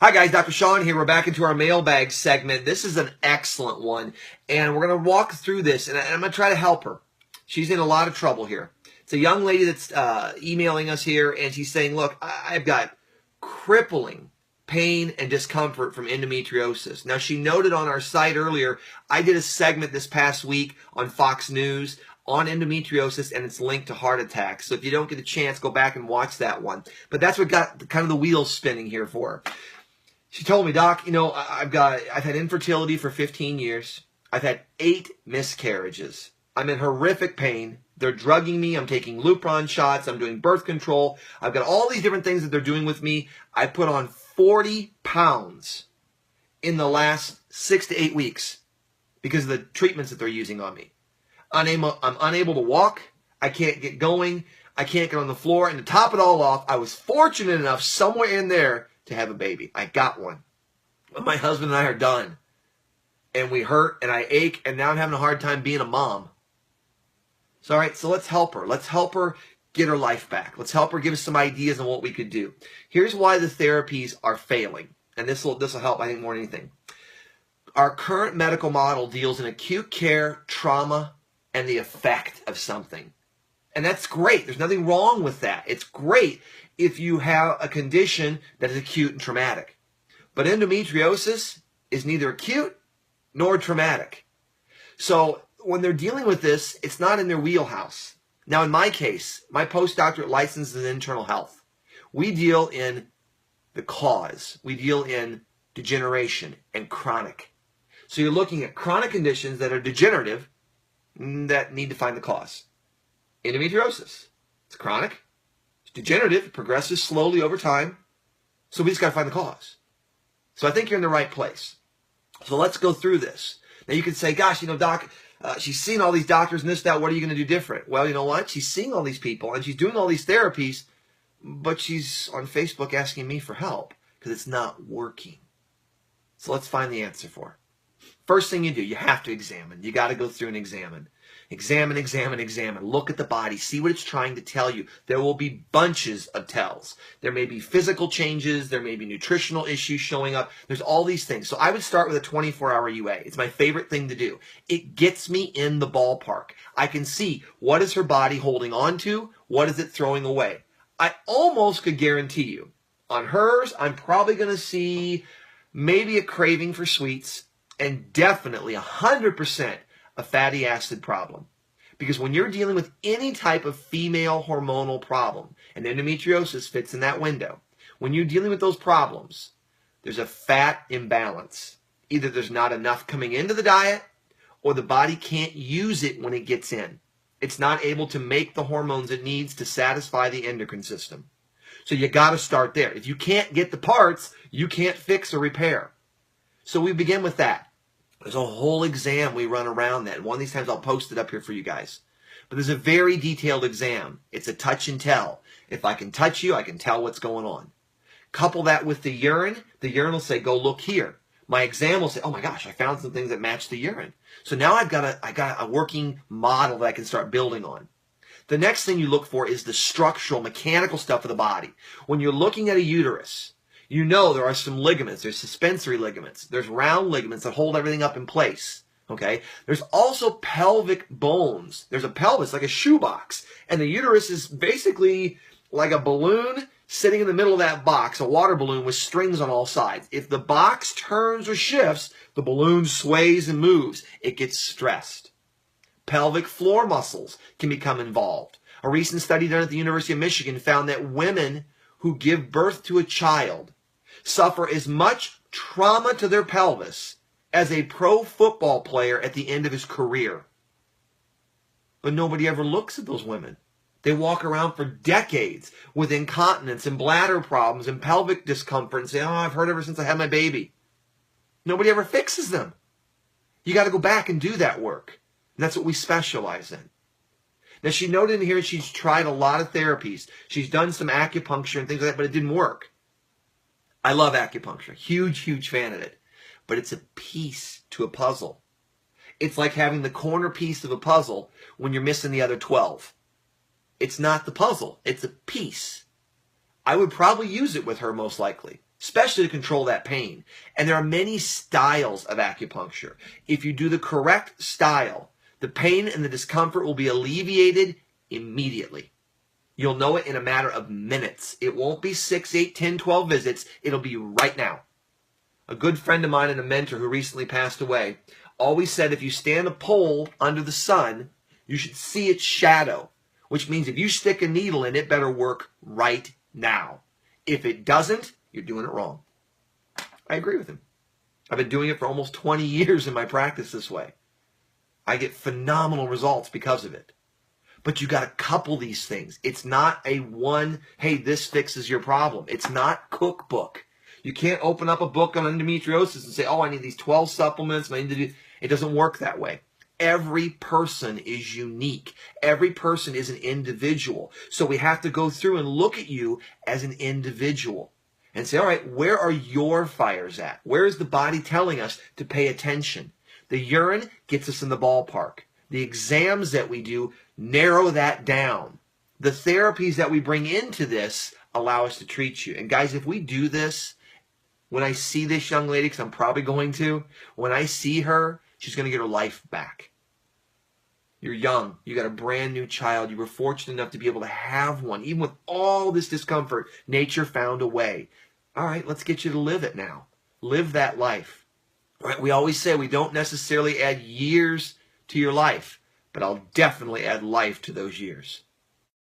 Hi guys, Dr. Sean here. We're back into our mailbag segment. This is an excellent one, and we're going to walk through this, and I'm going to try to help her. She's in a lot of trouble here. It's a young lady that's emailing us here, and she's saying, look, I've got crippling pain and discomfort from endometriosis. Now, she noted on our site earlier, I did a segment this past week on Fox News on endometriosis, and it's linked to heart attacks. So if you don't get a chance, go back and watch that one. But that's what got kind of the wheels spinning here for her. She told me, Doc, you know, I've had infertility for 15 years. I've had 8 miscarriages. I'm in horrific pain. They're drugging me. I'm taking Lupron shots. I'm doing birth control. I've got all these different things that they're doing with me. I put on 40 pounds in the last 6 to 8 weeks because of the treatments that they're using on me. I'm unable to walk. I can't get going. I can't get on the floor. And to top it all off, I was fortunate enough somewhere in there to have a baby. I got one. But my husband and I are done. And we hurt and I ache, and now I'm having a hard time being a mom. So, all right, so let's help her. Let's help her get her life back. Let's help her give us some ideas on what we could do. Here's why the therapies are failing. And this will help, I think, more than anything. Our current medical model deals in acute care, trauma, and the effect of something. And that's great. There's nothing wrong with that. It's great if you have a condition that is acute and traumatic. But endometriosis is neither acute nor traumatic. So when they're dealing with this, it's not in their wheelhouse. Now, in my case, my postdoctorate license is in internal health. We deal in the cause. We deal in degeneration and chronic. So you're looking at chronic conditions that are degenerative that need to find the cause. Endometriosis. It's chronic. It's degenerative. It progresses slowly over time. So we just got to find the cause. So I think you're in the right place. So let's go through this. Now you could say, gosh, you know, Doc, she's seen all these doctors and this, that. What are you going to do different? Well, you know what? She's seeing all these people and she's doing all these therapies, but she's on Facebook asking me for help because it's not working. So let's find the answer for her. First thing you do, you have to examine. You got to go through and examine. Examine, examine, examine. Look at the body. See what it's trying to tell you. There will be bunches of tells. There may be physical changes. There may be nutritional issues showing up. There's all these things. So I would start with a 24-hour UA. It's my favorite thing to do. It gets me in the ballpark. I can see what is her body holding on to, what is it throwing away. I almost could guarantee you, on hers, I'm probably going to see maybe a craving for sweets and definitely 100% a fatty acid problem. Because when you're dealing with any type of female hormonal problem, and endometriosis fits in that window, when you're dealing with those problems, there's a fat imbalance. Either there's not enough coming into the diet, or the body can't use it when it gets in. It's not able to make the hormones it needs to satisfy the endocrine system. So you got to start there. If you can't get the parts, you can't fix or repair. So we begin with that. There's a whole exam we run around that. One of these times I'll post it up here for you guys. But there's a very detailed exam. It's a touch and tell. If I can touch you, I can tell what's going on. Couple that with the urine. The urine will say, go look here. My exam will say, oh my gosh, I found some things that match the urine. So now I got a working model that I can start building on. The next thing you look for is the structural, mechanical stuff of the body. When you're looking at a uterus, you know there are some ligaments. There's suspensory ligaments. There's round ligaments that hold everything up in place. Okay? There's also pelvic bones. There's a pelvis, like a shoebox. And the uterus is basically like a balloon sitting in the middle of that box, a water balloon with strings on all sides. If the box turns or shifts, the balloon sways and moves. It gets stressed. Pelvic floor muscles can become involved. A recent study done at the University of Michigan found that women who give birth to a child suffer as much trauma to their pelvis as a pro football player at the end of his career. But nobody ever looks at those women. They walk around for decades with incontinence and bladder problems and pelvic discomfort and say, oh, I've heard ever since I had my baby. Nobody ever fixes them. You got to go back and do that work. And that's what we specialize in. Now, she noted in here she's tried a lot of therapies. She's done some acupuncture and things like that, but it didn't work. I love acupuncture. Huge, huge fan of it. But it's a piece to a puzzle. It's like having the corner piece of a puzzle when you're missing the other 12. It's not the puzzle. It's a piece. I would probably use it with her most likely, especially to control that pain. And there are many styles of acupuncture. If you do the correct style, the pain and the discomfort will be alleviated immediately. You'll know it in a matter of minutes. It won't be 6, 8, 10, 12 visits. It'll be right now. A good friend of mine and a mentor who recently passed away always said if you stand a pole under the sun, you should see its shadow, which means if you stick a needle in, it better work right now. If it doesn't, you're doing it wrong. I agree with him. I've been doing it for almost 20 years in my practice this way. I get phenomenal results because of it. But you got to couple these things. It's not a one, hey, this fixes your problem. It's not cookbook. You can't open up a book on endometriosis and say, oh, I need these 12 supplements. I need to do. It doesn't work that way. Every person is unique. Every person is an individual. So we have to go through and look at you as an individual and say, all right, where are your fires at? Where is the body telling us to pay attention? The urine gets us in the ballpark. The exams that we do narrow that down. The therapies that we bring into this allow us to treat you. And guys, if we do this, when I see this young lady, because I'm probably going to, when I see her, she's going to get her life back. You're young. You got a brand new child. You were fortunate enough to be able to have one. Even with all this discomfort, nature found a way. All right, let's get you to live it now. Live that life. All right, we always say we don't necessarily add years to your life, but I'll definitely add life to those years.